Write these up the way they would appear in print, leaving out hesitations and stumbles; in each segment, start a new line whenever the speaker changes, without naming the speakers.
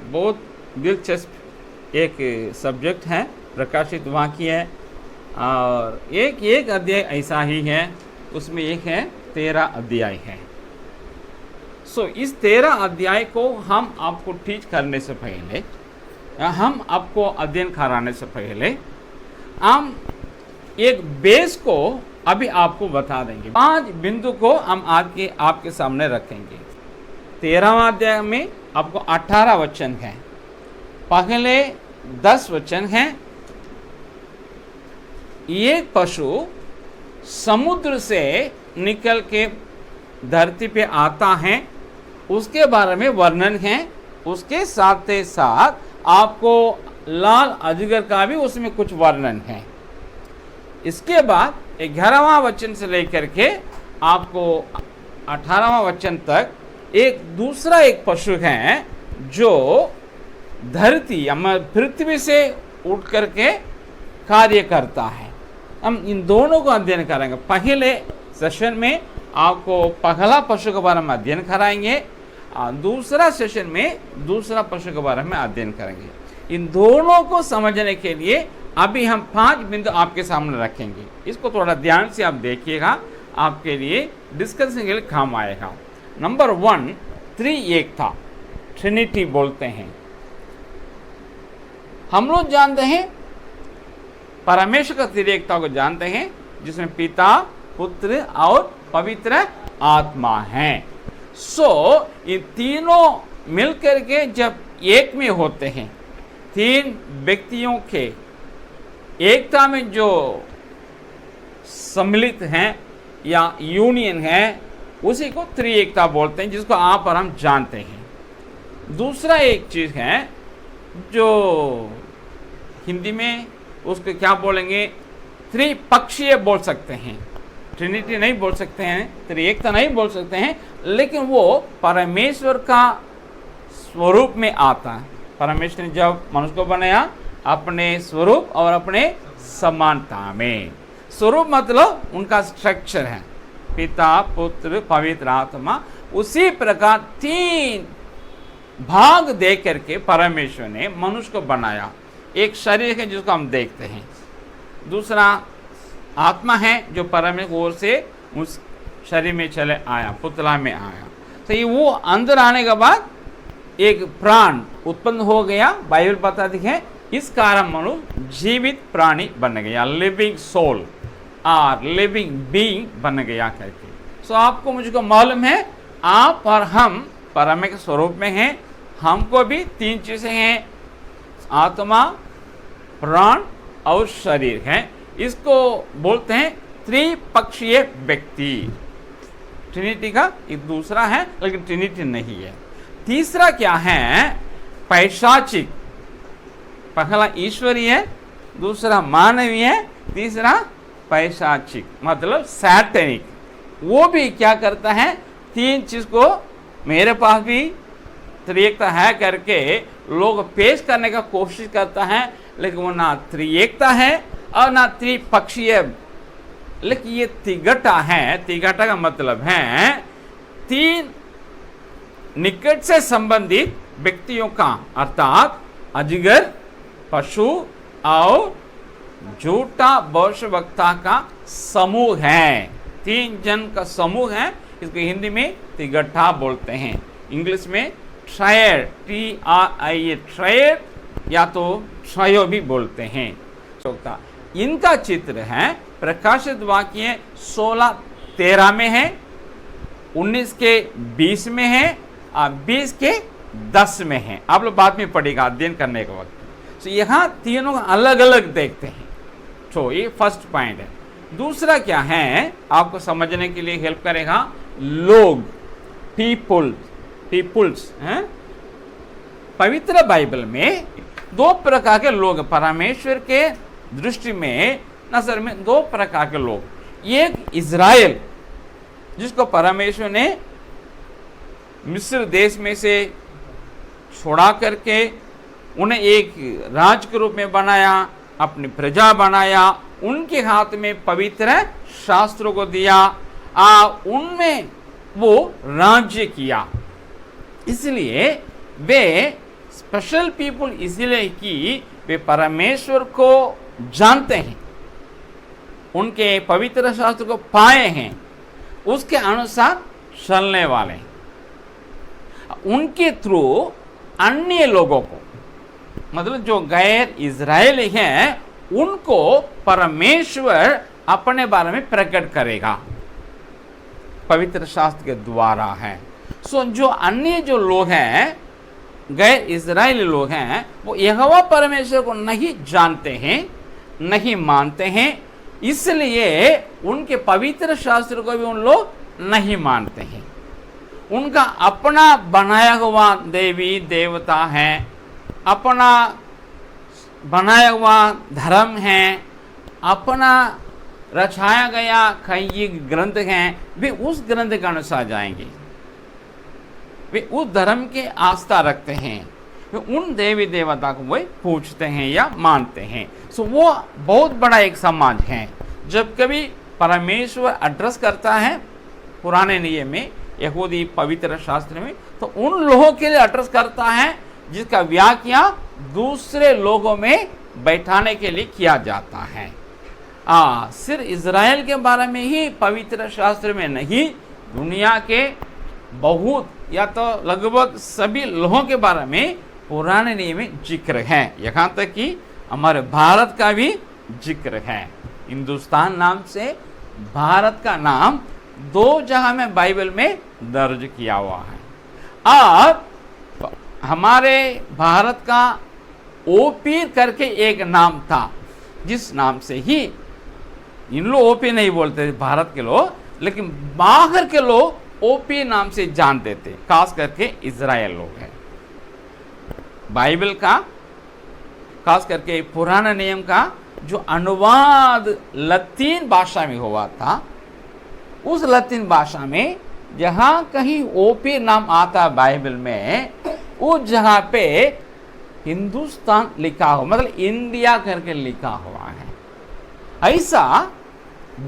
बहुत दिलचस्प एक सब्जेक्ट है, प्रकाशित वाक्य है। और एक अध्याय ऐसा ही है, उसमें एक है 13 अध्याय है। इस 13 अध्याय को हम आपको टीच करने से पहले, हम आपको अध्ययन कराने से पहले, हम एक बेस को अभी आपको बता देंगे। 5 बिंदु को हम आपके सामने रखेंगे। 13वां अध्याय में आपको 18 वचन हैं, पहले 10 वचन हैं। एक पशु समुद्र से निकल के धरती पे आता है, उसके बारे में वर्णन है। उसके साथ साथ आपको लाल अजगर का भी उसमें कुछ वर्णन है। इसके बाद 11वां वचन से लेकर के आपको 18वां वचन तक एक दूसरा एक पशु है जो धरती पृथ्वी से उठ करके कार्य करता है। हम इन दोनों को अध्ययन करेंगे। पहले सेशन में आपको पहला पशु के बारे में अध्ययन कराएंगे, दूसरा सेशन में दूसरा पशु के बारे में अध्ययन करेंगे। इन दोनों को समझने के लिए अभी हम 5 बिंदु आपके सामने रखेंगे। इसको थोड़ा ध्यान से आप देखिएगा, आपके लिए डिस्कशन के लिए काम आएगा। नंबर 1, 3 एक था, ट्रिनिटी बोलते हैं। हम लोग जानते हैं परमेश्वर का त्रिएकता को जानते हैं, जिसमें पिता, पुत्र और पवित्र आत्मा है। ये तीनों मिलकर के जब एक में होते हैं, 3 व्यक्तियों के एकता में जो सम्मिलित हैं या यूनियन है, उसी को त्रिएकता बोलते हैं, जिसको आप और हम जानते हैं। दूसरा एक चीज है जो हिंदी में उसको क्या बोलेंगे, त्रिपक्षीय बोल सकते हैं। ट्रिनिटी नहीं बोल सकते हैं, त्रिएकता नहीं बोल सकते हैं, लेकिन वो परमेश्वर का स्वरूप में आता है। परमेश्वर ने जब मनुष्य को बनाया अपने स्वरूप और अपने समानता में। स्वरूप मतलब उनका स्ट्रक्चर है, पिता, पुत्र, पवित्र आत्मा। उसी प्रकार 3 भाग दे करके परमेश्वर ने मनुष्य को बनाया। एक शरीर है जिसको हम देखते हैं, दूसरा आत्मा है जो परमेश्वर की ओर से उस शरीर में चले आया, पुतला में आया। तो ये वो अंदर आने के बाद एक प्राण उत्पन्न हो गया। बाइबल बताती है इस कारण मनुष्य जीवित प्राणी बन गया, लिविंग सोल और लिविंग बीइंग बन गया करके। आपको मुझको मालूम है, आप और हम परमेश्वर के स्वरूप में हैं। हमको भी 3 चीजें हैं, आत्मा, प्राण और शरीर है। इसको बोलते हैं त्रिपक्षीय व्यक्ति। ट्रिनिटी का एक दूसरा है, लेकिन ट्रिनिटी नहीं है। तीसरा क्या है, पैशाचिक। पहला ईश्वरीय है, दूसरा मानवीय है, तीसरा पैशाचिक मतलब सैटेनिक। वो भी क्या करता है, 3 चीज को मेरे पास भी त्रिएकता है करके लोग पेश करने का कोशिश करता है, लेकिन वो ना त्रिएकता है और ना त्रिपक्षीय, लेकिन ये तिगटा है। तिगटा का मतलब है 3 निकट से संबंधित व्यक्तियों का, अर्थात अजगर, पशु और झूठा भविष्यवक्ता का समूह है। 3 जन का समूह है। इसको हिंदी में तिगट्ठा बोलते हैं, इंग्लिश में ट्रायड, TRIA ट्रायड, या तो ट्रायो भी बोलते हैं। इनका चित्र है प्रकाशित वाक्य 16:13 में है, 19 के 20 में है और 20 के 10 में है। आप लोग बाद में पढ़ेगा अध्ययन करने के वक्त। यहाँ तीनों अलग अलग देखते हैं। ये फर्स्ट पॉइंट है। दूसरा क्या है, आपको समझने के लिए हेल्प करेगा, लोग, पीपुल्स हैं। पवित्र बाइबल में 2 प्रकार के लोग, परमेश्वर के दृष्टि में, नजर में 2 प्रकार के लोग। एक इज़राइल, जिसको परमेश्वर ने मिस्र देश में से छोड़ा करके उन्हें एक राज के रूप में बनाया, अपनी प्रजा बनाया, उनके हाथ में पवित्र शास्त्रों को दिया, उनमें वो राज्य किया। इसलिए वे स्पेशल पीपुल इसलिए कि वे परमेश्वर को जानते हैं, उनके पवित्र शास्त्र को पाए हैं, उसके अनुसार चलने वाले हैं। उनके थ्रू अन्य लोगों को, मतलब जो गैर इजरायली हैं, उनको परमेश्वर अपने बारे में प्रकट करेगा, पवित्र शास्त्र के द्वारा है। सो जो अन्य जो लोग हैं, गैर इजरायली लोग हैं, वो यहोवा परमेश्वर को नहीं जानते हैं, नहीं मानते हैं, इसलिए उनके पवित्र शास्त्र को भी उन लोग नहीं मानते हैं। उनका अपना बनाया हुआ देवी देवता है, अपना बनाया हुआ धर्म है, अपना रचाया गया कई ग्रंथ हैं, वे उस ग्रंथ के अनुसार जाएंगे, वे उस धर्म के आस्था रखते हैं, वे उन देवी देवता को वे पूछते हैं या मानते हैं। सो वो बहुत बड़ा एक समाज है। जब कभी परमेश्वर एड्रेस करता है पुराने नियम में, यहूदी पवित्र शास्त्र में, तो उन लोगों के लिए एड्रेस करता है जिसका व्याख्या दूसरे लोगों में बैठाने के लिए किया जाता है। सिर्फ इज़राइल के बारे में ही पवित्र शास्त्र में नहीं, दुनिया के बहुत या तो लगभग सभी लोगों के बारे में पुराने नियम में जिक्र है। यहाँ तक कि हमारे भारत का भी जिक्र है। हिंदुस्तान नाम से भारत का नाम 2 जगह में बाइबल में दर्ज किया हुआ है। और हमारे भारत का ओपीर करके एक नाम था, जिस नाम से ही इन लोग ओपी नहीं बोलते भारत के लोग, लेकिन बाहर के लोग ओपी नाम से जानते थे, खास करके इजराइल लोग हैं। बाइबल का, खास करके पुराना नियम का जो अनुवाद लतीन भाषा में हुआ था, उस लतीन भाषा में जहाँ कहीं ओपी नाम आता बाइबल में, उस जगह पे हिंदुस्तान लिखा हो, मतलब इंडिया करके लिखा हुआ है। ऐसा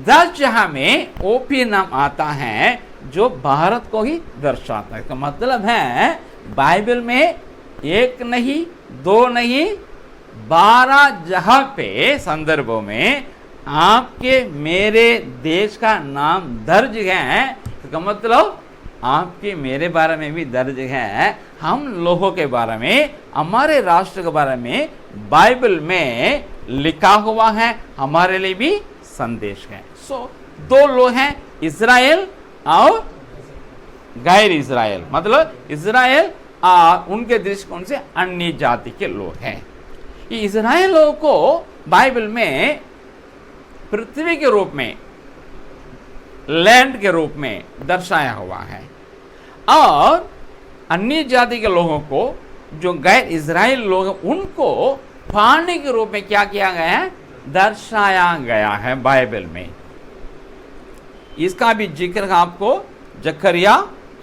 10 जगह में ओपी नाम आता है जो भारत को ही दर्शाता है। इसका मतलब है बाइबल में 1 नहीं 2 नहीं 12 जगह पे संदर्भों में आपके मेरे देश का नाम दर्ज है। इसका मतलब आपके मेरे बारे में भी दर्ज है, हम लोगों के बारे में, हमारे राष्ट्र के बारे में बाइबल में लिखा हुआ है, हमारे लिए भी संदेश है। सो 2 लोग हैं, इज़राइल और गैर इज़राइल। मतलब इज़राइल उनके दृष्टिकोण से अन्य जाति के लोग हैं। ये इज़राइल लोगों को बाइबल में पृथ्वी के रूप में, लैंड के रूप में दर्शाया हुआ है, और अन्य जाति के लोगों को, जो गैर इज़राइल लोग हैं, उनको पानी के रूप में क्या किया गया है, दर्शाया गया है बाइबल में। इसका भी जिक्र आपको जकरिया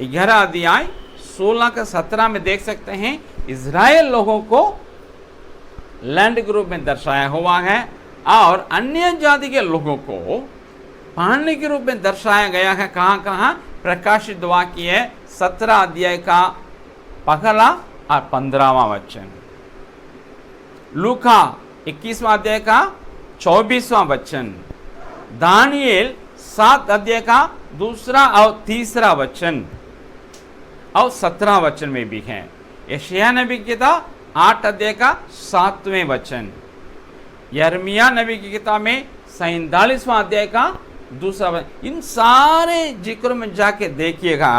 11 अध्याय 16 का 17 में देख सकते हैं। इज़राइल लोगों को लैंड के रूप में दर्शाया हुआ है, और अन्य जाति के लोगों को पानी के रूप में दर्शाया गया है। कहाँ कहाँ? प्रकाशित वाक्य 17 अध्याय का 1 और 15वां वचन, लूका 21वां अध्याय का 24वां वचन, दानियेल 7 अध्याय का 2 और 3 वचन और 17 वचन में भी है। यशायाह नबी की किताब 8 अध्याय का 7वें वचन, यिर्मयाह नबी की किताब में 47वां अध्याय का 2 वचन। इन सारे जिक्र में जाके देखिएगा,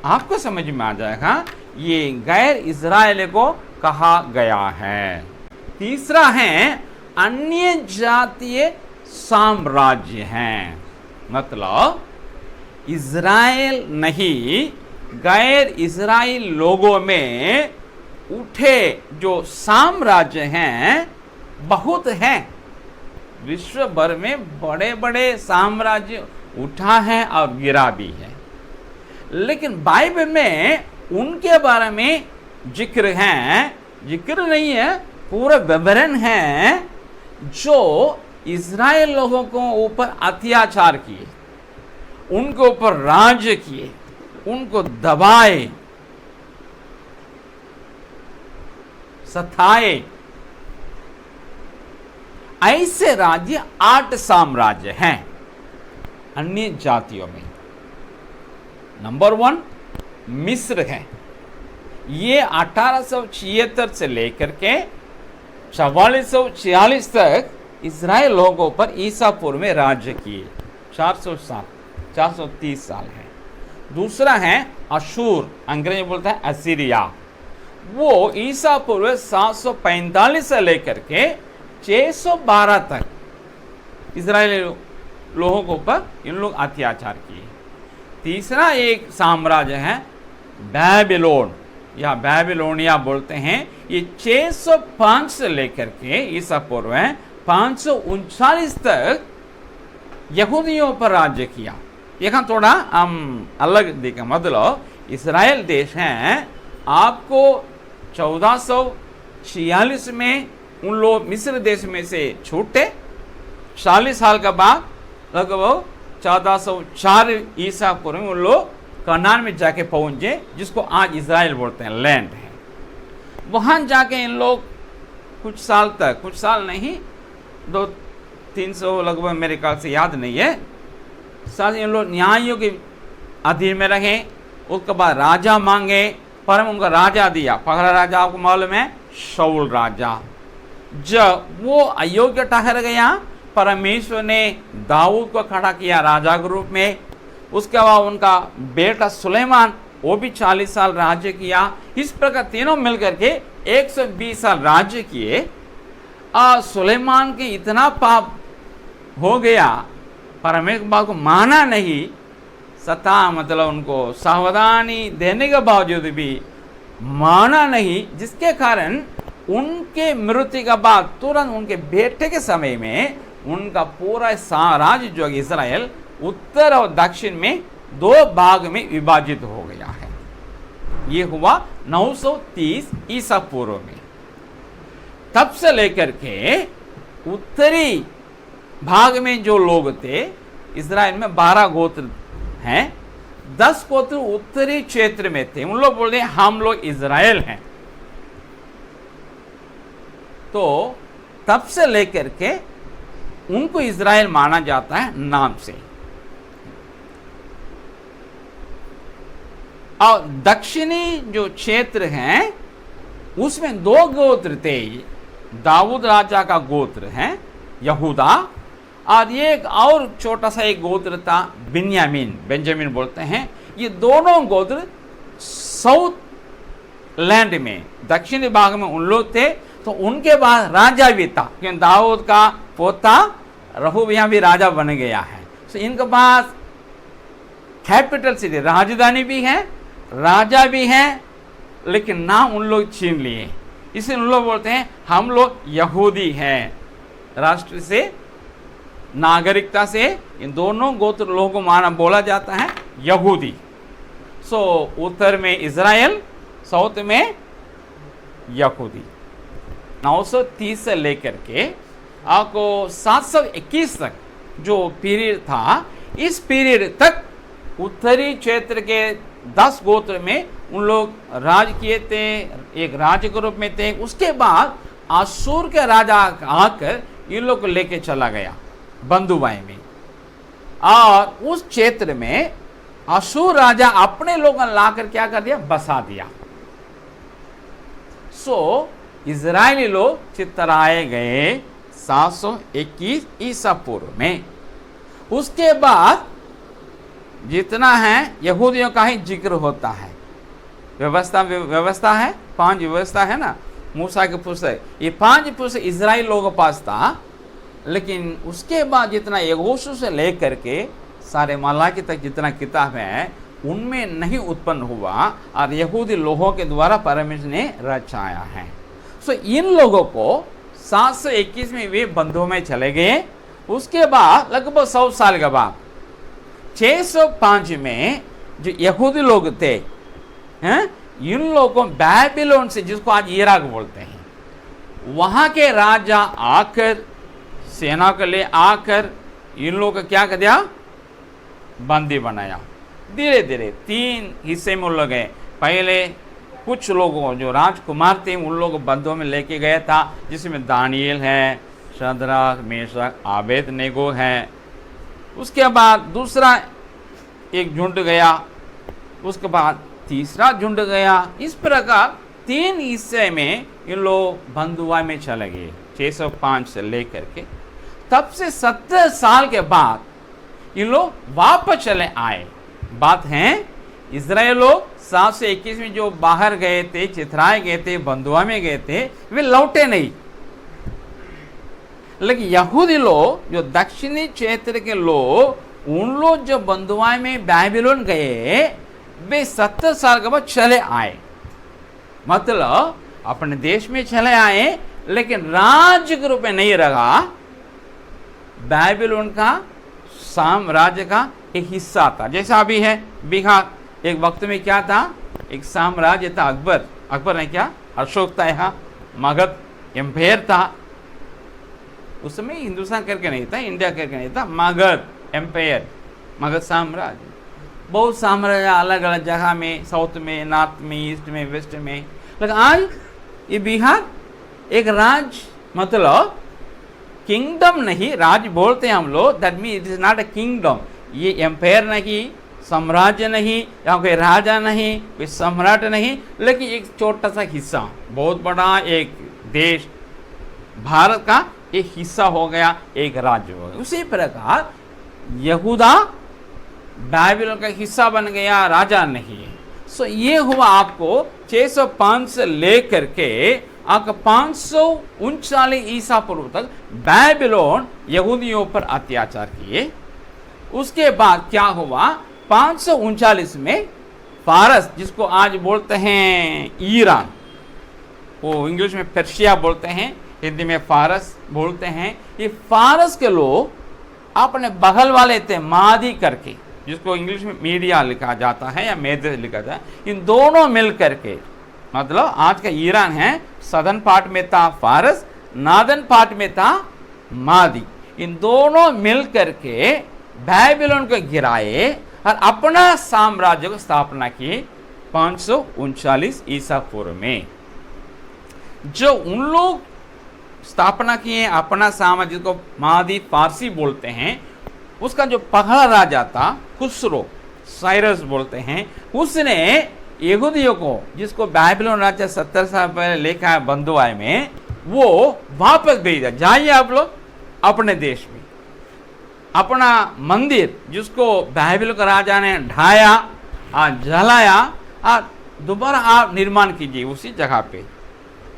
आपको समझ में आ जाएगा ये गैर इज़राइल को कहा गया है। तीसरा है अन्य जातीय साम्राज्य हैं, मतलब इज़राइल नहीं, गैर इज़राइल लोगों में उठे जो साम्राज्य हैं बहुत हैं। विश्व भर में बड़े बड़े साम्राज्य उठा है और गिरा भी है, लेकिन बाइबल में उनके बारे में जिक्र है, जिक्र नहीं है, पूरा विवरण है, जो इज़राइल लोगों को ऊपर अत्याचार किए, उनके ऊपर राज्य किए, उनको दबाए, सताए। ऐसे राज्य 8 साम्राज्य हैं अन्य जातियों में। नंबर 1 मिस्र है। ये 1876 से लेकर के 4446 तक इज़राइल लोगों पर ईसा पूर्व में राज्य किए। 430 साल है। दूसरा है अशूर, अंग्रेजी बोलता है असीरिया। वो ईसा पूर्व 745 से लेकर के 612 तक इज़राइली लोगों के ऊपर इन लोग अत्याचार किए। तीसरा एक साम्राज्य है बैबिलोन या बैबिलोनिया बोलते हैं। ये 605 से लेकर के ईसा पूर्व 539 तक यहूदियों पर राज्य किया। यहाँ थोड़ा हम अलग देखें। मतलब इज़राइल देश है, आपको 1446 में उन लोग मिस्र देश में से छूटे। 40 साल के बाद लगभग 1404 ईसा पूर्व में उन लोग कनान में जाके पहुंचे, जिसको आज इज़राइल बोलते हैं, लैंड है। वहां जाके इन लोग कुछ साल नहीं, 200-300 लगभग, मेरे ख्याल से याद नहीं है, साथ इन लोग न्यायों के अधीन में रहे। उसके बाद राजा मांगे, पर उनका राजा दिया। पहला राजा आपको मालूम है, शाऊल राजा। जब वो अयोग्य ठहर गया, परमेश्वर ने दाऊद को खड़ा किया राजा के रूप में। उसके बाद उनका बेटा सुलेमान, वो भी 40 साल राज्य किया। इस प्रकार तीनों मिलकर के 120 साल राज्य किए। सुलेमान के इतना पाप हो गया, परमेश्वर बात को माना नहीं, मतलब उनको सावधानी देने के बावजूद भी माना नहीं, जिसके कारण उनके मृत्यु के बाद तुरंत उनके बेटे के समय में उनका पूरा साम्राज्य जो इज़राइल उत्तर और दक्षिण में 2 भाग में विभाजित हो गया है। ये हुआ 930 ईसा पूर्व में। तब से लेकर के उत्तरी भाग में जो लोग थे, इज़राइल में 12 गोत्र हैं, 10 गोत्र उत्तरी क्षेत्र में थे। उन लोग बोलते हैं हम लोग इज़राइल हैं। तो तब से लेकर के उनको इज़राइल माना जाता है नाम से। और दक्षिणी जो क्षेत्र हैं उसमें 2 गोत्र थे। दाऊद राजा का गोत्र है यहूदा, और ये एक और छोटा सा एक गोत्र था बेंजामिन बोलते हैं। ये दोनों गोत्र साउथ लैंड में, दक्षिणी भाग में उन लोग थे। तो उनके बाद राजा भी था, क्योंकि दाऊद का पोता रहोबियाम भी राजा बन गया है। तो इनके पास कैपिटल सिटी, राजधानी भी है, राजा भी है, लेकिन नाम उन लोग छीन लिए। इसलिए उन लोग बोलते हैं हम लोग यहूदी हैं। राष्ट्र से, नागरिकता से इन दोनों गोत्र लोगों को माना बोला जाता है यहूदी। सो उत्तर में इज़राइल, साउथ में यहूदी। 930 से लेकर के आपको 721 तक जो पीरियड था, इस पीरियड तक उत्तरी क्षेत्र के 10 गोत्र में उन लोग राज किए थे, एक राज्य के रूप में थे। उसके बाद अशूर के राजा आकर इन लोग को लेके चला गया बंधुआई में, और उस क्षेत्र में अशूर राजा अपने लोगों लाकर क्या कर दिया, बसा दिया। सो इज़राइली लोग चितराए गए 721 ईसा पूर्व में। उसके बाद जितना है यहूदियों का ही जिक्र होता है। व्यवस्था है, 5 व्यवस्था है ना, मूसा के पुस्तक। ये 5 पुस्तक इज़राइल लोगों के पास था, लेकिन उसके बाद जितना यहोशू से लेकर के सारे मलाकी तक जितना किताब है, उनमें नहीं उत्पन्न हुआ, और यहूदी लोगों के द्वारा परमेश्वर ने रचाया है। सो इन लोगों को 721 में वे बंधुओं में चले गए। उसके बाद लगभग 100 साल के बाद 605 में जो यहूदी लोग थे, इन लोगों को बैबिलोन से, जिसको आज इराक बोलते हैं, वहां के राजा आकर सेना के लिए आकर इन लोगों को क्या कर दिया, बंदी बनाया। धीरे धीरे 3 हिस्से में लोग गए। पहले कुछ लोगों जो राजकुमार थे उन लोगों बंधुओं में लेके गया था, जिसमें दानियल है, शद्रक, मेशक, आबेदनेगो है। उसके बाद दूसरा एक झुंड गया, उसके बाद तीसरा झुंड गया। इस प्रकार 3 हिस्से में इन लोग बंधुआ में चले गए 605 से लेकर के। तब से 70 साल के बाद इन लोग वापस चले आए। बात है इजराइल लोग 721 में जो बाहर गए थे, चिथराए गए थे, बंधुआ में गए थे, वे लौटे नहीं। लेकिन यहूदी लोग जो दक्षिणी क्षेत्र के लोग, उन लोग जो बंधुआ में बाबिलोन गए, वे 70 साल के बाद चले आए। मतलब अपने देश में चले आए, लेकिन राज्य के रूप में नहीं रहा। बाबिलोन का साम्राज्य का एक हिस्सा था। जैसा अभी है बिहार, एक वक्त में क्या था, एक साम्राज्य था। अकबर ने क्या, अशोक था, यहाँ मगध एम्पायर था। उस समय हिंदुस्तान करके नहीं था, इंडिया करके नहीं था, मगध एम्पायर, मगध साम्राज्य। बहुत साम्राज्य अलग अलग जगह में, साउथ में, नॉर्थ में, ईस्ट में, वेस्ट में। लेकिन आज ये बिहार एक राज्य, मतलब किंगडम नहीं, राज्य बोलते हैं हम लोग, that mean it is not a kingdom. ये एम्पायर नहीं, साम्राज्य नहीं, यहाँ कोई राजा नहीं, कोई सम्राट नहीं, लेकिन एक छोटा सा हिस्सा, बहुत बड़ा एक देश भारत का एक हिस्सा हो गया, एक राज्य हो गया। उसी प्रकार यहूदा बाबिलोन का हिस्सा बन गया, राजा नहीं। सो ये हुआ आपको 605 से लेकर के आपका 539 ईसा पूर्व तक बाबिलोन यहूदियों पर अत्याचार किए। उसके बाद क्या हुआ, 539 में फारस, जिसको आज बोलते हैं ईरान, वो इंग्लिश में पर्शिया बोलते हैं, हिंदी में फारस बोलते हैं। ये फारस के लोग अपने बगल वाले थे मादी करके, जिसको इंग्लिश में मीडिया लिखा जाता है या मेदे लिखा जाता है, इन दोनों मिल करके, मतलब आज का ईरान है, सदर्न पार्ट में था फारस, नॉर्दर्न पार्ट में था मादी। इन दोनों मिल करके बाबिलोन को गिराए और अपना साम्राज्य को स्थापना की 539 ईसा पूर्व में। जो उन लोग स्थापना किए अपना साम्राज्य को मादी फारसी बोलते हैं, उसका जो पहला राजा था खुसरो, साइरस बोलते हैं, उसने यहूदियों को, जिसको बाबिलोन राज्य 70 साल पहले लेकर आया बंधुआई में, वो वापस भेजा, जाइए आप लोग अपने देश में। अपना मंदिर जिसको बाबिलोन का राजा ने ढाया और जलाया, और दोबारा आप निर्माण कीजिए उसी जगह पे,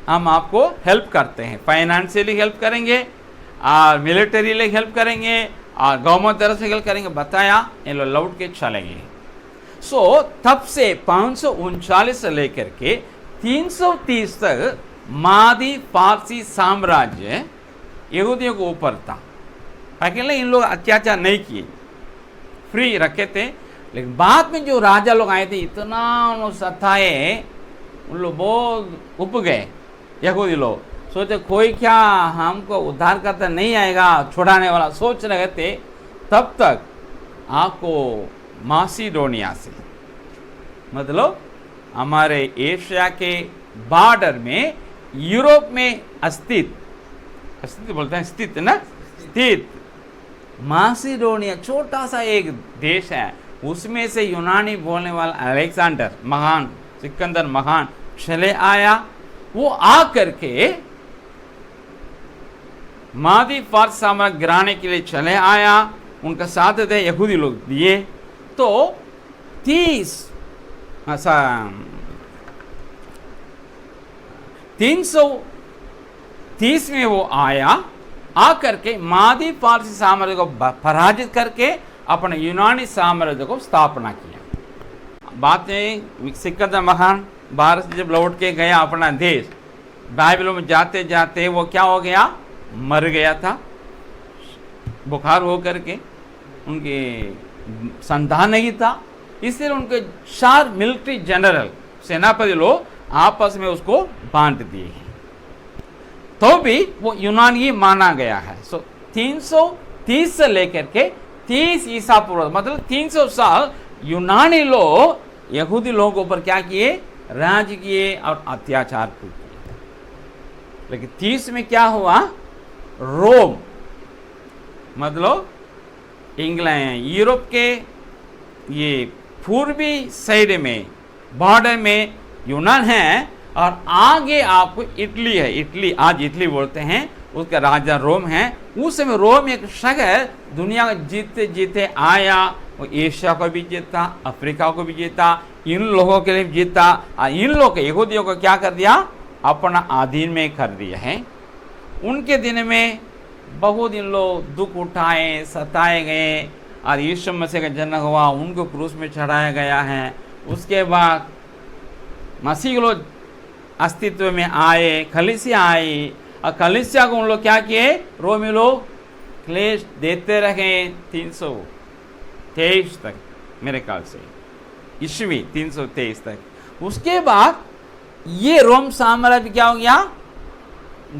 हम आपको हेल्प करते हैं, फाइनेंशियली हेल्प करेंगे और मिलिटरीली हेल्प करेंगे और गवर्नमेंट तरफ से हेल्प करेंगे। बताया, ये लोग लौट के चलेंगे। सो तब से 539 से लेकर के 330 तक मादी फारसी साम्राज्य यहूदियों को ऊपर था। अकेले इन लोग अत्याचार नहीं किए, फ्री रखे थे। लेकिन बाद में जो राजा लोग आए थे, इतना उन्होंने सताए, उन लोग बहुत उब गए। यहूदी लोग सोचे कोई क्या हमको उद्धार करता नहीं आएगा, छुड़ाने वाला सोच रहे थे। तब तक आपको मासिडोनिया से, मतलब हमारे एशिया के बॉर्डर में, यूरोप में स्थित बोलते हैं, स्थित ना, स्थित मासिडोनिया छोटा सा एक देश है, उसमें से यूनानी बोलने वाला अलेक्जेंडर महान, सिकंदर महान चले आया। वो आ करके मादी फारस साम्राज्य गिराने के लिए चले आया। उनका साथ थे यहूदी लोग दिए। तो 330 में वो आया, आकर के मादी फारसी साम्राज्य को पराजित करके अपने यूनानी साम्राज्य को स्थापना किया। बात है सिकंदर महान भारत से जब लौट के गया अपना देश, बाबिलोन में जाते जाते वो क्या हो गया, मर गया था बुखार हो करके, उनके संतान नहीं था। इसलिए उनके 4 मिलिट्री जनरल, सेनापति लोग आपस में उसको बांट दिए हैं, तो भी वो यूनानी माना गया है। सो 330 से लेकर के 30 ईसा पूर्व, मतलब 300 साल यूनानी लोग यहूदी लोगों पर क्या किए, राज किए और अत्याचार को किए। लेकिन 30 में क्या हुआ, रोम मतलब इंग्लैंड यूरोप के ये पूर्वी साइड में बॉर्डर में यूनान है, और आगे आपको इटली है, इटली आज इटली बोलते हैं, उसका राजा रोम है। उस समय रोम एक शहर दुनिया को जीते जीते आया, वो एशिया को भी जीता, अफ्रीका को भी जीता, इन लोगों के लिए भी जीता, और इन लोग यहूदियों को क्या कर दिया, अपना अधीन में कर दिया है। उनके दिन में बहुत इन लोग दुख उठाए, सताए गए, और यीशु मसीह का जन्म हुआ, उनको क्रूस में चढ़ाया गया है। उसके बाद मसीह लोग अस्तित्व में आए, कलीसिया आई, और कलीसिया को उन लोग क्या किए, रोमी लोग क्लेश देते रहे 323 तक, मेरे ख्याल से ईस्वी 323 तक। उसके बाद ये रोम साम्राज्य क्या हो गया,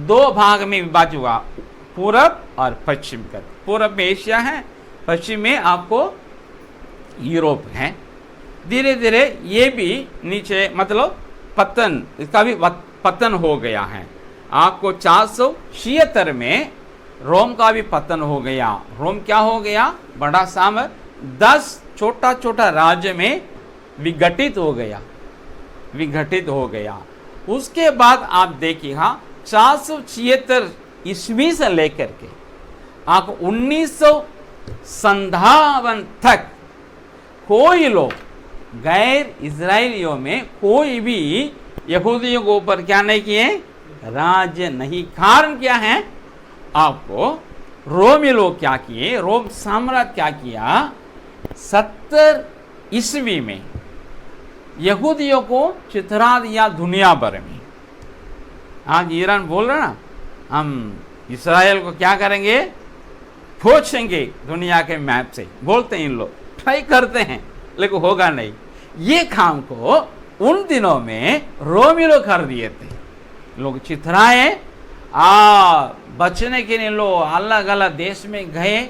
2 भाग में विभाजित हुआ, पूरब और पश्चिम कर। पूरब में एशिया है, पश्चिम में आपको यूरोप है। धीरे धीरे ये भी नीचे मतलब पतन, इसका भी पतन हो गया है। आपको 476 में रोम का भी पतन हो गया। रोम क्या हो गया, बड़ा साम्राज्य 10 छोटा छोटा राज्य में विघटित हो गया, विघटित हो गया। उसके बाद आप देखिएगा 476 ईस्वी से लेकर के आपको 1957 तक कोई लोग गैर इजराइलियों में कोई भी यहूदियों के ऊपर क्या नहीं किए, राज्य नहीं। कारण क्या है, आपको रोमी लोग क्या किए, रोम साम्राज्य क्या किया, 70 ईस्वी में यहूदियों को चितरा दिया दुनिया भर में। आज ईरान बोल रहा ना, हम इसराइल को क्या करेंगे, खोजेंगे दुनिया के मैप से, बोलते हैं इन लोग, ट्राई करते हैं, लेकिन होगा नहीं। ये काम को उन दिनों में रोमी लोग कर दिए थे। लोग चितराए, बचने के लिए लोग अलग अलग देश में गए,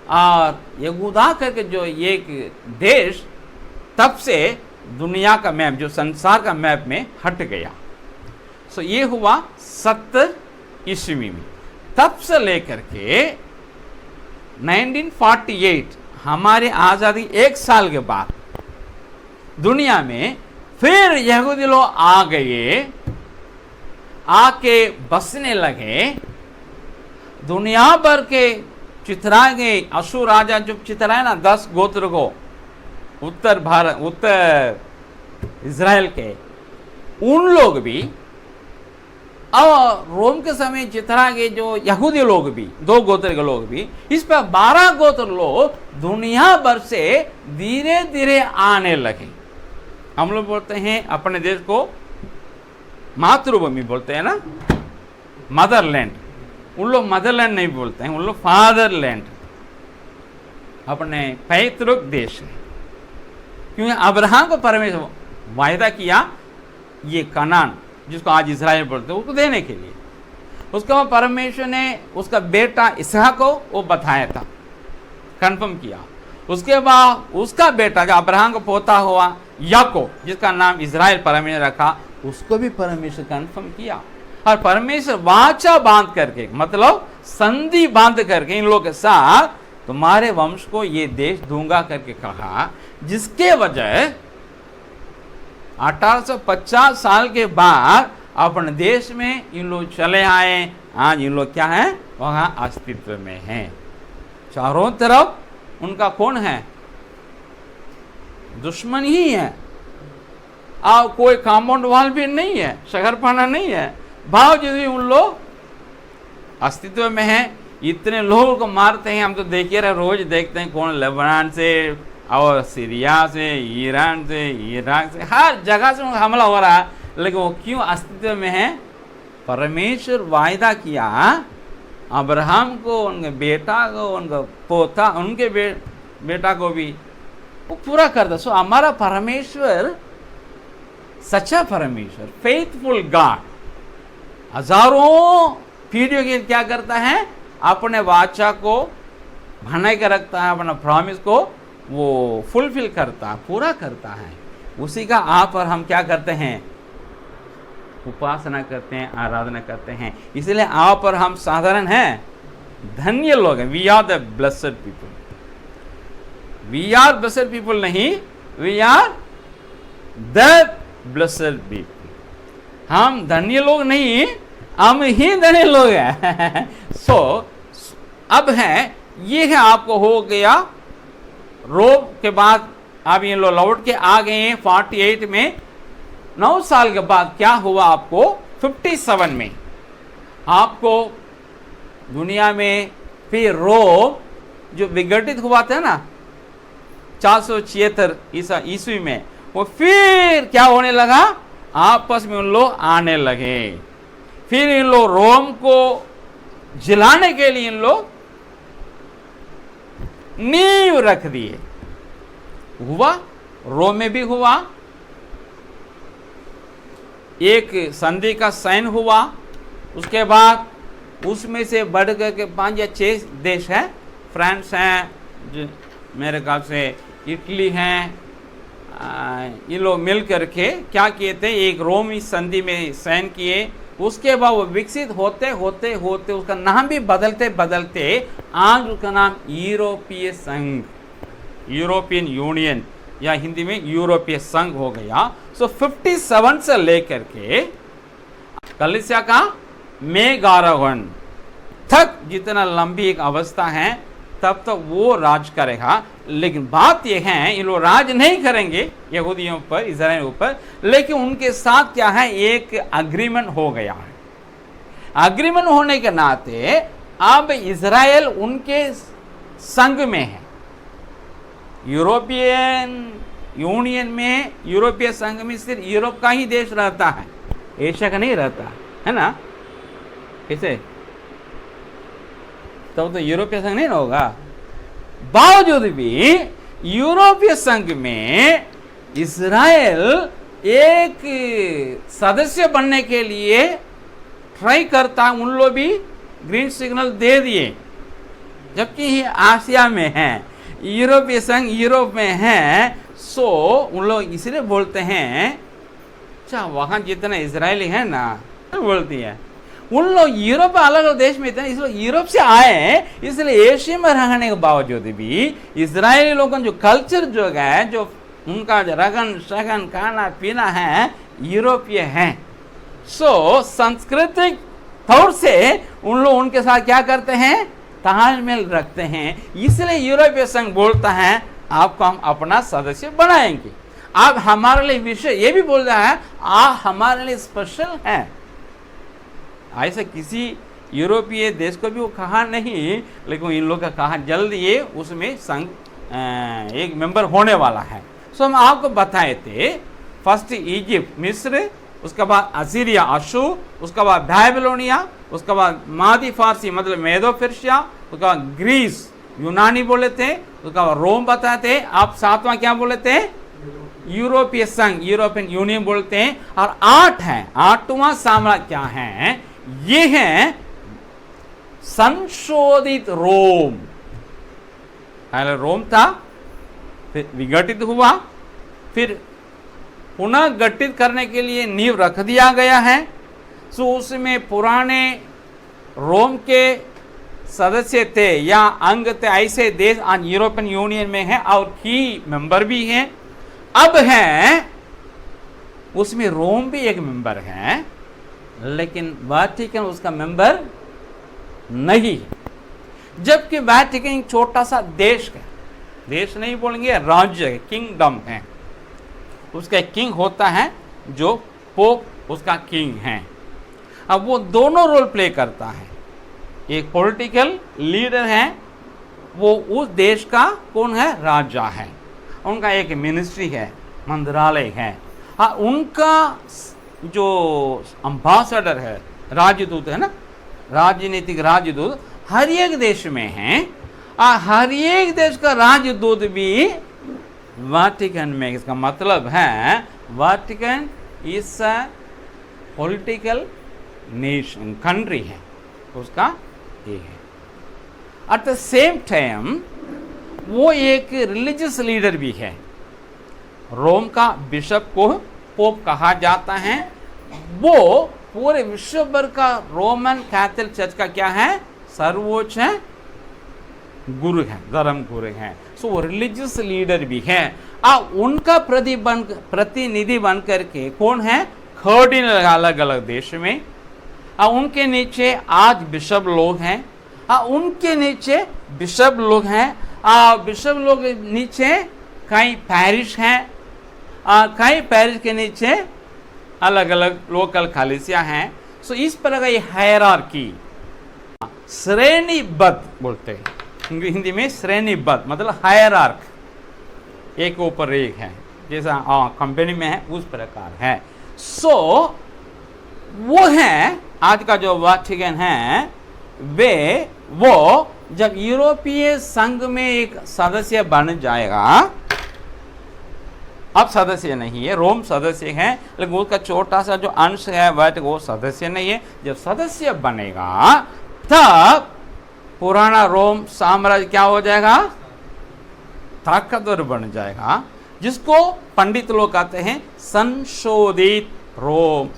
और यहूदा करके जो एक देश तब से दुनिया का मैप, जो संसार का मैप में हट गया। सो ये हुआ 70 ईस्वी में। तब से लेकर के 1948 हमारे आज़ादी 1 साल के बाद दुनिया में फिर यहूदी लोग आ गए, आके बसने लगे, दुनिया भर के चितरा गए। अशूर राजा जो चितराए ना 10 गोत्र को, उत्तर भारत, उत्तर इज़राइल के, उन लोग भी, और रोम के समय चितरा गए जो यहूदी लोग भी, 2 गोत्र के लोग भी, इस पर 12 गोत्र लोग दुनिया भर से धीरे धीरे आने लगे। हम लोग बोलते हैं अपने देश को मातृभूमि बोलते हैं ना, मदरलैंड। उन लोग मदरलैंड नहीं बोलते हैं, उन लोग फादरलैंड, अपने पैतृक देश है। क्योंकि अब्राहम को परमेश्वर वायदा किया ये कनान, जिसको आज इजराइल बोलते हैं, उसको देने के लिए। उसके बाद परमेश्वर ने उसका बेटा इसहाक को वो बताया था, कंफर्म किया। उसके बाद उसका बेटा जो अब्राहम को पोता हुआ याकूब, जिसका नाम इजराइल परमेश्वर रखा, उसको भी परमेश्वर कंफर्म किया। और परमेश्वर वाचा बांध करके, मतलब संधि बांध करके इन लोगों के साथ तुम्हारे वंश को ये देश दूंगा करके कहा, जिसके वजह 1850 साल के बाद अपने देश में इन लोग चले आए। आज इन लोग क्या है, वहाँ अस्तित्व में हैं। चारों तरफ उनका कौन है, दुश्मन ही है। और कोई कॉम्पाउंड वॉल भी नहीं है, शहरपना नहीं है, बावजूद भी उन लोग अस्तित्व में हैं। इतने लोगों को मारते हैं, हम तो देखिए रहे, रोज देखते हैं कौन लेबनान से और सीरिया से, ईरान से, इराक से, हर जगह से हमला हो रहा है। लेकिन वो क्यों अस्तित्व में है, परमेश्वर वायदा किया अब्राहम को, उनके बेटा को, उनका पोता, उनके बेटा को भी वो पूरा कर दो। सो हमारा परमेश्वर सच्चा परमेश्वर, फेथफुल गॉड, हजारों पीढ़ियों के क्या करता है, अपने वाचा को बना के रखता है, अपना प्रॉमिस को वो फुलफिल करता है, पूरा करता है। उसी का आ पर हम क्या करते हैं, उपासना करते हैं, आराधना करते हैं। इसलिए आ पर हम साधारण हैं, धन्य लोग हैं। We are the blessed people, we are blessed people नहीं, we are the blessed people. हम धन्य लोग नहीं, हम ही धन्य लोग हैं। सो अब है, ये है आपको हो गया रोम के बाद। अब ये लोग लौट के आ गए हैं 48 में। 9 साल के बाद क्या हुआ आपको 57 में, आपको दुनिया में फिर रोम जो विघटित हुआ था ना 476 ईस्वी में, वो फिर क्या होने लगा, आपस में उन लोग आने लगे। फिर इन लोग रोम को जिलाने के लिए इन लोग नींव रख दिए। हुआ, रोम में भी हुआ, एक संधि का साइन हुआ। उसके बाद उसमें से बढ़ के 5 या 6 देश हैं, फ्रांस हैं, मेरे ख्याल से इटली हैं, ये लोग मिल करके क्या किए थे, एक रोमी संधि में साइन किए। उसके बाद वो विकसित होते होते होते उसका नाम भी बदलते बदलते आज उसका नाम यूरोपीय संघ, यूरोपियन यूनियन, या हिंदी में यूरोपीय संघ हो गया। सो 57 से लेकर के कलीसिया का मेगारोहण तक जितना लंबी एक अवस्था है, तब तक वो राज करेगा। लेकिन बात यह है, ये लोग राज नहीं करेंगे यहूदियों पर, इजराइल ऊपर, लेकिन उनके साथ क्या है, एक अग्रीमेंट हो गया है। अग्रीमेंट होने के नाते अब इजराइल उनके संघ में है, यूरोपियन यूनियन में, यूरोपीय संघ में सिर्फ यूरोप का ही देश रहता है, एशिया का नहीं रहता है ना। कैसे, तब तो यूरोपीय संघ नहीं होगा। बावजूद भी यूरोपीय संघ में इजराइल एक सदस्य बनने के लिए ट्राई करता, उन लोग भी ग्रीन सिग्नल दे दिए। जबकि आसिया में है, यूरोपीय संघ यूरोप में है, सो उन लोग इसलिए बोलते हैं, अच्छा वहाँ जितने इजरायली हैं ना, बोलती है उन लोग यूरोप अलग अलग देश में थे, इसलिए यूरोप से आए, इसलिए एशिया में रहने के बावजूद भी इजरायली लोगों जो कल्चर जो है, जो उनका रगन शगन खाना पीना है, यूरोपीय है। सो सांस्कृतिक तौर से उन लोग उनके साथ क्या करते हैं, तालमेल रखते हैं। इसलिए यूरोपीय संघ बोलता है आपको हम अपना सदस्य बनाएंगे। अब हमारे लिए विषय ये भी बोल रहा है, आप हमारे लिए स्पेशल हैं। ऐसा किसी यूरोपीय देश को भी वो कहा नहीं, लेकिन इन लोग का कहा जल्द ये उसमें संघ एक मेंबर होने वाला है। सो हम आपको बताए थे, फर्स्ट इजिप्ट मिस्र, उसके बाद असीरिया अशूर, उसके बाद बैबिलोनिया, उसके बाद मादी फारसी मतलब मेदो पर्शिया, उसके बाद ग्रीस यूनानी बोले थे, उसके बाद रोम बताए थे। आप 7वां क्या बोले थे, यूरोपीय संघ, यूरोपियन यूनियन बोलते हैं। और 8 है, 8वां साम्राज्य क्या है, ये है संशोधित रोम। पहले रोम था, फिर विघटित हुआ, फिर पुनः गठित करने के लिए नींव रख दिया गया है। सो उसमें पुराने रोम के सदस्य थे या अंग थे, ऐसे देश आज यूरोपियन यूनियन में हैं और की मेंबर भी हैं। अब है उसमें रोम भी एक मेंबर है, लेकिन वाटिकन उसका मेंबर नहीं है। जबकि वाटिकन एक छोटा सा देश है, देश नहीं बोलेंगे, राज्य है, किंगडम है। उसका एक किंग होता है जो पोप उसका किंग है। अब वो दोनों रोल प्ले करता है, एक पॉलिटिकल लीडर है, वो उस देश का कौन है, राजा है। उनका एक मिनिस्ट्री है, मंत्रालय है। हाँ, उनका जो अम्बासडर है, राजदूत है ना, राजनीतिक राजदूत हर एक देश में है। हर एक देश का राजदूत भी वाटिकन में। इसका मतलब है Vatican is a political nation, country है, उसका ये है। एट द सेम टाइम वो एक रिलीजियस लीडर भी है। रोम का बिशप को पोप कहा जाता है, वो पूरे विश्व भर का रोमन कैथोलिक चर्च का क्या है, सर्वोच्च गुरु है, धर्म गुरु है। सो वो रिलीजियस लीडर भी है। उनका प्रतिनिधि बन करके कौन है, कार्डिनल अलग अलग देश में। उनके नीचे आज बिशप लोग हैं, उनके नीचे बिशप लोग हैं, बिशप लोग नीचे कई पैरिश हैं, कई पैरिश के नीचे अलग अलग लोकल कलीसिया हैं। सो इस प्रकार का ये हायरार्की, श्रेणीबद्ध बोलते हैं हिंदी में, श्रेणीबद्ध मतलब हायरार्क, एक ऊपर एक है, जैसा कंपनी में है उस प्रकार है। सो वो है आज का जो वाटिकन है, वो जब यूरोपीय संघ में एक सदस्य बन जाएगा, अब सदस्य नहीं है, रोम सदस्य है, लेकिन उसका छोटा सा जो अंश है वो सदस्य नहीं है। जब सदस्य बनेगा तब पुराना रोम साम्राज्य क्या हो जाएगा, ताकतवर बन जाएगा, जिसको पंडित लोग कहते हैं संशोधित रोम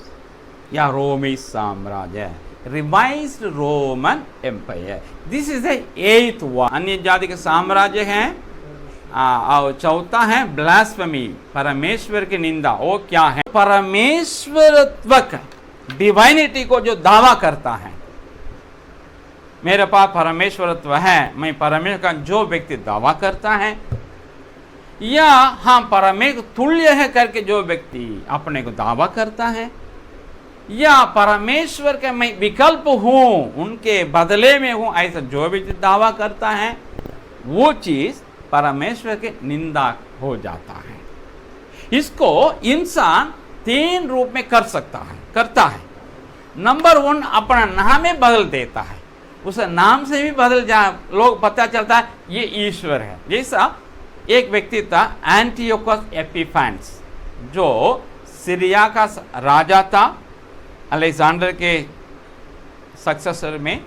या रोमी साम्राज्य, revised Roman Empire. This is the 8th one. अन्य जाति के साम्राज्य हैं। और चौथा है ब्लास्फेमी, परमेश्वर की निंदा। वो क्या है, परमेश्वरत्व डिवाइनिटी को जो दावा करता है, मेरे पास परमेश्वरत्व है, मैं परमेश्वर का जो व्यक्ति दावा करता है, या हम परमेश्वर तुल्य है करके जो व्यक्ति अपने को दावा करता है, या परमेश्वर का मैं विकल्प हूं, उनके बदले में हूं, ऐसा जो भी दावा करता है, वो चीज परमेश्वर के निंदा हो जाता है। इसको इंसान 3 रूप में करता है। नंबर 1, अपना नाम में बदल देता है, उस नाम से भी बदल लोग पता चलता है ये ईश्वर है। जैसा एक व्यक्ति था एंटियोकस एपिफैन्स, जो सीरिया का राजा था, अलेक्जेंडर के सक्सेसर में।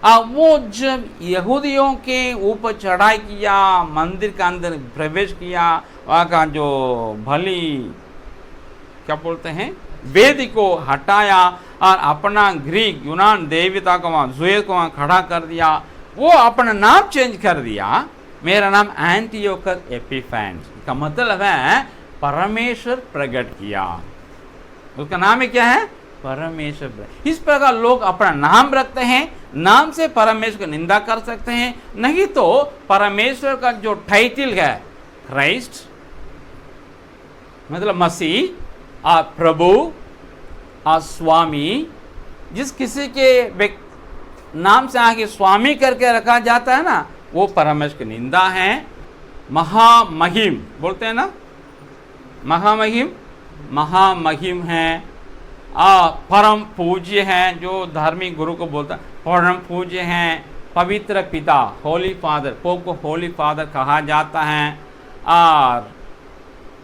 वो जब यहूदियों के ऊपर चढ़ाई किया, मंदिर के अंदर प्रवेश किया, वहाँ का जो भली क्या बोलते हैं वेदी को हटाया और अपना ग्रीक यूनान देवता को वहाँ ज़ुएस को वहाँ खड़ा कर दिया, वो अपना नाम चेंज कर दिया, मेरा नाम एंटियोकस एपिफैन्स। का मतलब है परमेश्वर प्रकट किया, उसका नाम है क्या है, परमेश्वर। इस प्रकार लोग अपना नाम रखते हैं, नाम से परमेश्वर की निंदा कर सकते हैं। नहीं तो परमेश्वर का जो टाइटल है क्राइस्ट मतलब मसीह, प्रभु और स्वामी, जिस किसी के नाम से आगे स्वामी करके रखा जाता है ना, वो परमेश्वर की निंदा है। महामहिम बोलते हैं ना, महामहिम है, परम पूज्य हैं, जो धार्मिक गुरु को बोलता है परम पूज्य हैं। पवित्र पिता, होली फादर, पोप को होली फादर कहा जाता है। और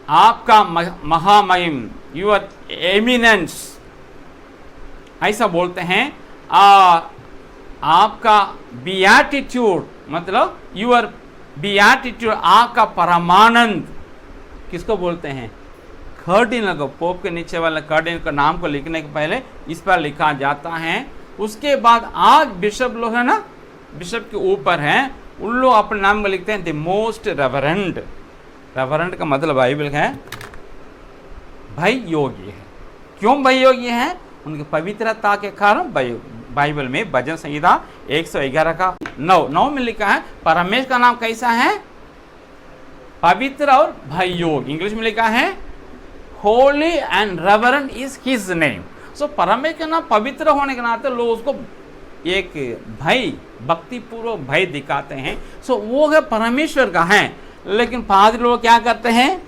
आपका महामहिम, यूर एमिनेंस ऐसा बोलते हैं। और आपका बियाटिट्यूड मतलब यूर बियाटिट्यूड, आपका परमानंद किसको बोलते हैं, कार्डिनल को। पोप के नीचे वाले कार्डिनल का नाम को लिखने के पहले इस पर लिखा जाता है। उसके बाद आज बिशप लोग है ना, बिशप के ऊपर हैं, उन लोग अपने नाम को लिखते हैं द मोस्ट रेवरेंड। रेवरेंड का मतलब बाइबल है भाई योगी है। क्यों भाई योगी है, उनकी पवित्रता के कारण बाइबल में भजन संहिता 111 का 9 में लिखा है परमेश्वर का नाम कैसा है, पवित्र और भययोग। इंग्लिश में लिखा है holy and reverend is his name. So परमेश्वर का नाम पवित्र होने के नाते लोग उसको एक भय, भक्तिपूर्वक भय दिखाते हैं। सो वो है परमेश्वर का है। लेकिन पादरी लोग क्या करते हैं,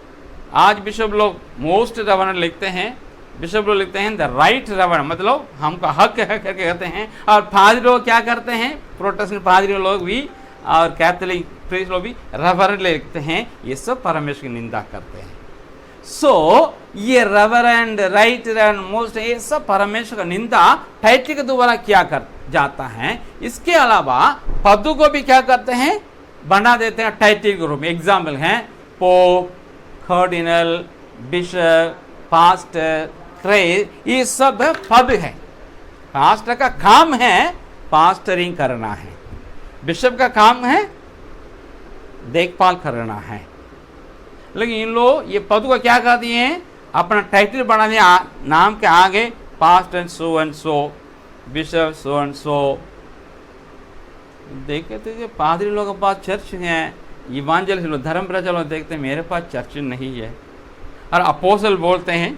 आज बिशप लोग मोस्ट रेवरेंड लिखते हैं, बिशप लोग लिखते हैं द राइट रेवरेंड, मतलब हमका हक है करके कहते हैं। और पादरी लोग क्या करते हैं, प्रोटेस्टेंट पादरी लोग भी और कैथोलिक प्रीस्ट लोग भी रेवरेंड लिखते हैं। ये सब परमेश्वर की निंदा करते हैं। सो ये रेवरेंड, राइट रेवरेंड, मोस्ट, ये सब परमेश्वर का निंदा टाइटल के द्वारा किया कर जाता है। इसके अलावा पदों को भी क्या करते हैं, बना देते हैं टाइटल के रूप में। एग्जाम्पल है pope, cardinal, bishop, pastor, trace, ये सब पद है। पास्टर का काम है पास्टरिंग करना है, बिशप का काम है देखभाल करना है। लेकिन इन लोग ये पद को क्या कर दिए हैं, अपना टाइटल बना दिया नाम के आगे, pastor so and so, bishop so and सो। देखते थे पादरी लोगों के पास चर्च हैं, इवांजेलिस्ट लोग, धर्म प्रचारक लोग देखते हैं मेरे पास चर्च नहीं है। और अपोस्टल बोलते हैं,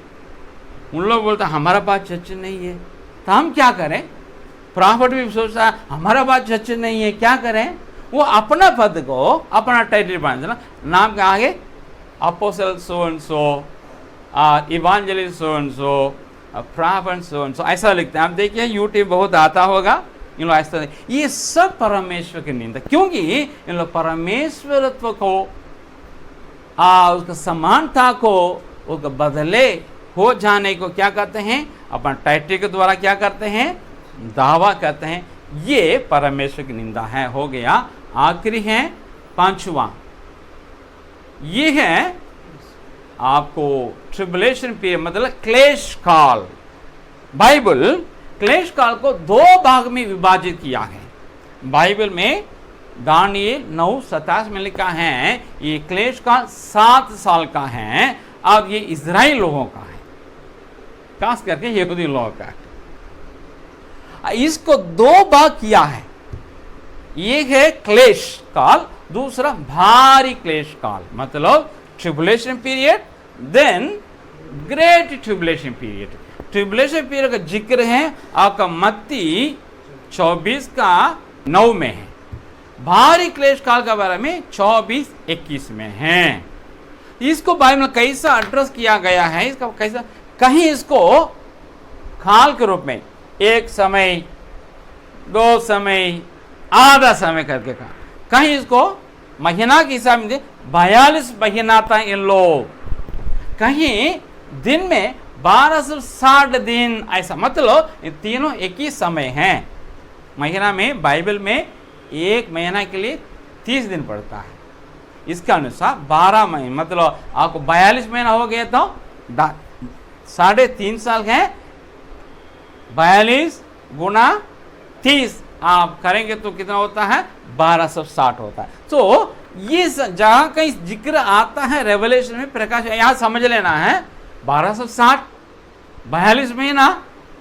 उन लोग बोलते हैं हमारा पास चर्च नहीं है, तो हम क्या करें। प्रॉफिट भी सोचता है हमारा पास चर्च नहीं है, क्या करें। वो अपना पद को अपना टाइटल बना देना, नाम के आगे apostle so and so, evangelist so and so, prophet so and so, ऐसा लिखते हैं। आप देखिए यूट्यूब बहुत आता होगा, इन लोग ऐसा, ये सब परमेश्वर की निंदा, क्योंकि इन लोग परमेश्वरत्व को उसका समानता को उसका बदले हो जाने को क्या करते हैं, अपना टाइटल के द्वारा क्या करते हैं, दावा करते हैं। ये परमेश्वर की निंदा है। हो गया। आखिरी है 5वां, ये है आपको ट्रिबुलेशन पीरियड, मतलब क्लेश काल। बाइबल क्लेश काल को 2 भाग में विभाजित किया है। बाइबल में दानियेल 9:27 में लिखा है ये क्लेश काल 7 साल का है, और ये इजराइल लोगों का है, खास करके यहूदी लोगों का है। इसको 2 भाग किया है, एक है क्लेश काल, दूसरा भारी क्लेश काल, मतलब tribulation period, then great tribulation period. Tribulation period का जिक्र है आपका मत्ती 24:9 में है। भारी क्लेश काल के बारे में 24:21 में है। इसको बाइबल में कैसा एड्रेस किया गया है, इसका कैसा, कहीं इसको काल के रूप में 1 समय, 2 समय, आधा समय करके कहा, कहीं इसको महीना के हिसाब में 42 महीना था इन लोग, कहीं दिन में 1260 दिन, ऐसा, मतलब ये तीनों एक ही समय हैं। महीना में बाइबल में 1 महीना के लिए 30 दिन पड़ता है, इसके अनुसार 12 महीने, मतलब आपको 42 महीना हो गया तो 3.5 साल है, 42 गुना 30 आप करेंगे तो कितना होता है, 1260 होता है। तो ये जहां कहीं जिक्र आता है रेवलेशन में, प्रकाश, यहां समझ लेना है 1260, 42 महीना,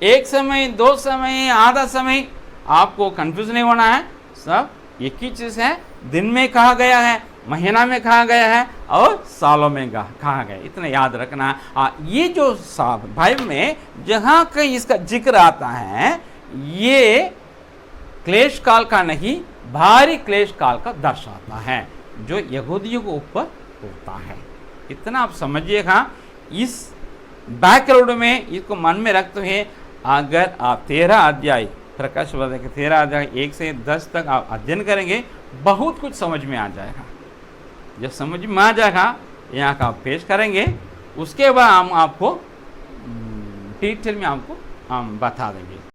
1 समय, 2 समय, आधा समय, आपको कंफ्यूज नहीं होना है, सब एक ही चीज है। दिन में कहा गया है, महीना में कहा गया है, और सालों में कहा गया, इतना याद रखना। ये जो बाइबल में जहां कहीं इसका जिक्र आता है, ये क्लेश काल का नहीं, भारी क्लेश काल का दर्शाता है, जो यहूदियों के ऊपर होता है। इतना आप समझिएगा। इस बैकग्राउंड में इसको मन में रखते हुए अगर आप 13 अध्याय प्रकाश के 13 अध्याय 1 से 10 तक आप अध्ययन करेंगे, बहुत कुछ समझ में आ जाएगा। जब समझ में आ जाएगा, यहाँ का पेश करेंगे, उसके बाद हम आपको डिटेल में आपको हम बता देंगे।